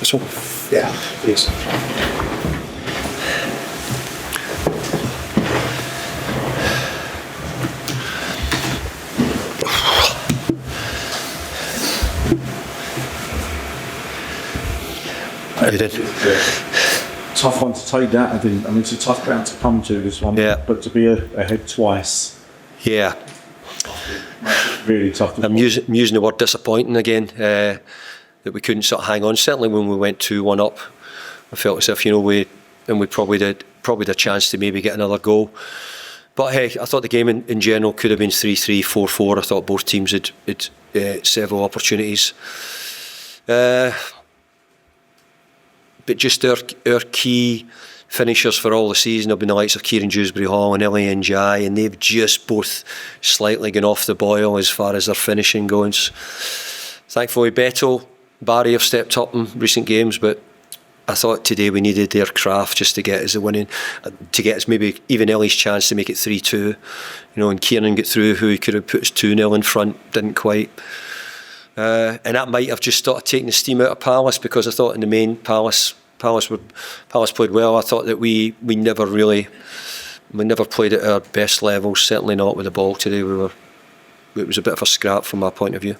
this one? Yeah, please. You did. Tough one to take that. I mean, it's a tough ground to come to, this one. Yeah. But to be ahead twice, Yeah. really tough. I'm using the word disappointing again, that we couldn't sort of hang on. Certainly when we went 2-1 up, I felt as if, we probably had a chance to maybe get another goal. But hey, I thought the game in general could have been 3-3, 4-4. I thought both teams had several opportunities. But just our key finishers for all the season have been the likes of Kiernan, Dewsbury-Hall and Iliman, Ndiaye, and they've just both slightly gone off the boil as far as their finishing goes. Thankfully, Beto, Barry have stepped up in recent games, but I thought today we needed their craft just to get us the winning, to get us maybe even Ellie's chance to make it 3-2. And Kiernan get through, who he could have put us 2-0 in front, didn't quite. And that might have just sort of taken the steam out of Palace, because I thought in the main Palace played well. I thought that we never played at our best level. Certainly not with the ball today. It was a bit of a scrap from my point of view.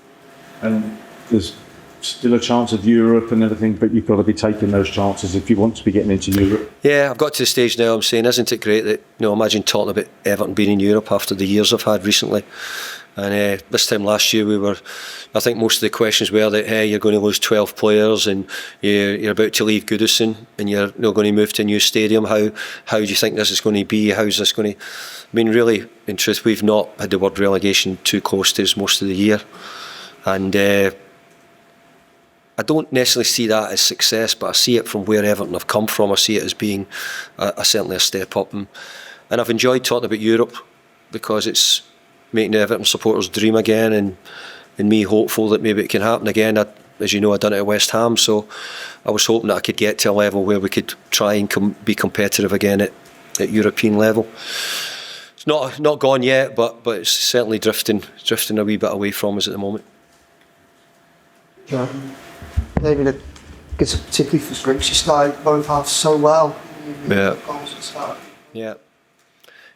And there's still a chance of Europe and everything, but you've got to be taking those chances if you want to be getting into Europe. Yeah, I've got to the stage now. I'm saying, isn't it great that imagine talking about Everton being in Europe after the years I've had recently. And this time last year I think most of the questions were that, hey, you're going to lose 12 players and you're about to leave Goodison and you're not going to move to a new stadium. How do you think this is going to be? How's this going to... I mean, really, in truth, we've not had the word relegation too close to us most of the year. And I don't necessarily see that as success, but I see it from where Everton have come from. I see it as being certainly a step up. And I've enjoyed talking about Europe because it's making the Everton supporters dream again, and me hopeful that maybe it can happen again. As you know, I've done it at West Ham, so I was hoping that I could get to a level where we could try and be competitive again at European level. It's not gone yet, but it's certainly drifting a wee bit away from us at the moment. Yeah. David, it gets particularly frustrating. You started both halves so well. Yeah.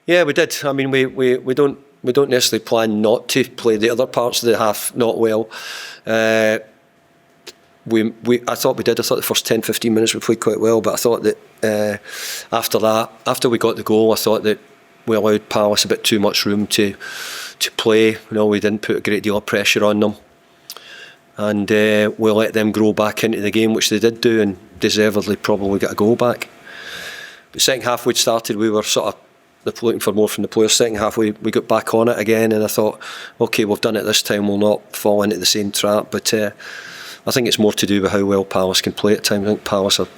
Yeah, we did. I mean, we don't necessarily plan not to play the other parts of the half not well. I thought we did. I thought the first 10-15 minutes we played quite well, but I thought that after we got the goal, I thought that we allowed Palace a bit too much room to play. We didn't put a great deal of pressure on them, and we let them grow back into the game, which they did do, and deservedly probably got a goal back. But second half we'd started, we were sort of looking for more from the players. Second half we got back on it again, and I thought, okay, we've done it this time, we'll not fall into the same trap. But I think it's more to do with how well Palace can play at times. I think Palace have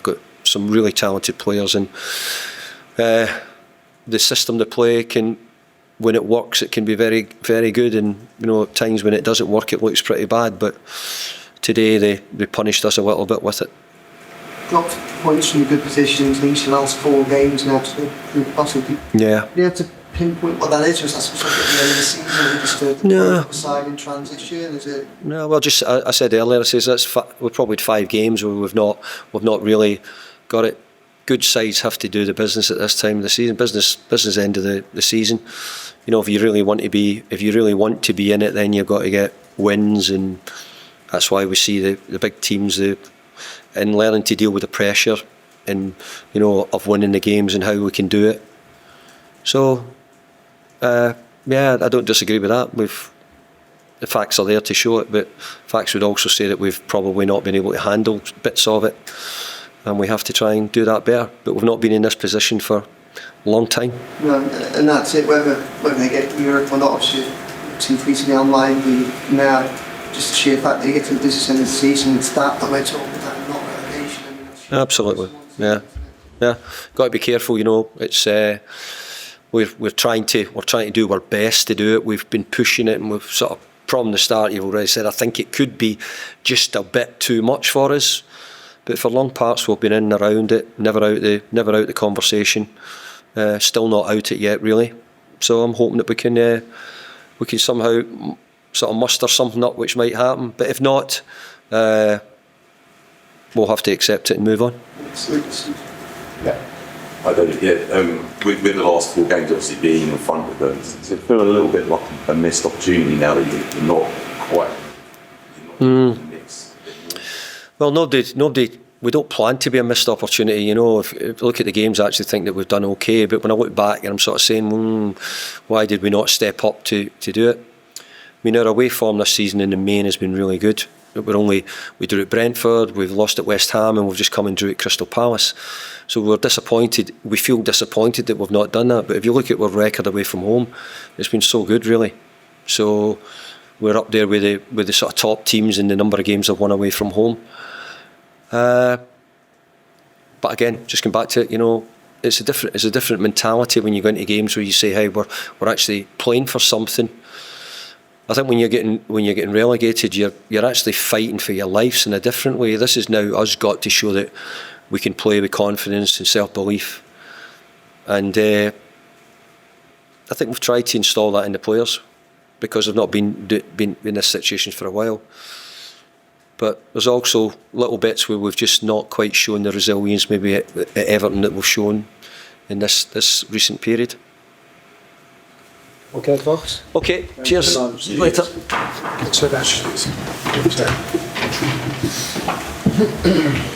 got some really talented players, and the system they play when it works, it can be very, very good, and at times when it doesn't work, it looks pretty bad. But today they punished us a little bit with it. Dropped points from good positions in each of the last 4 games now, possibly. Yeah. You have to pinpoint what that is. Was that specific at the end of the season, or just a side in transition? Is it? No, well, just I said earlier, I says we've probably had 5 games where we've not really got it. Good sides have to do the business at this time of the season. Business end of the season. If you really want to be in it, then you've got to get wins, and that's why we see the big teams and learning to deal with the pressure and of winning the games and how we can do it. So I don't disagree with that. The facts are there to show it, but facts would also say that we've probably not been able to handle bits of it, and we have to try and do that better. But we've not been in this position for a long time. No, and that's it. Whether they get to Europe or not, obviously it's increasingly unlikely now. Just the sheer fact that you get to this end of the season, it's that we're talking about, not relegation. Absolutely, yeah. Got to be careful. It's we're trying to do our best to do it. We've been pushing it, and we've sort of from the start. You've already said I think it could be just a bit too much for us, but for long parts we've been in and around it, never out the conversation. Still not out it yet, really. So I'm hoping that we can somehow sort of muster something up, which might happen. But if not, we'll have to accept it and move on. Yeah. I don't know, with the last 4 games obviously being in front of them, does it feel a little bit like a missed opportunity now that you're not quite in the mix? Well, nobody. We don't plan to be a missed opportunity. You know, if you look at the games, I actually think that we've done okay. But when I look back, and I'm sort of saying, why did we not step up to do it? I mean, our away form this season in the main has been really good. We drew at Brentford, we've lost at West Ham, and we've just come and drew at Crystal Palace. So we're disappointed. We feel disappointed that we've not done that. But if you look at our record away from home, it's been so good, really. So we're up there with the sort of top teams in the number of games I've won away from home. But again, just come back to it. You know, it's a different mentality when you go into games where you say, "Hey, we're actually playing for something." I think when you're getting relegated, you're actually fighting for your lives in a different way. This is now us got to show that we can play with confidence and self-belief, and I think we've tried to install that in the players because they've not been in this situation for a while. But there's also little bits where we've just not quite shown the resilience maybe at Everton that we've shown in this recent period. Okay, folks. Okay, cheers. See you later. Thanks very much.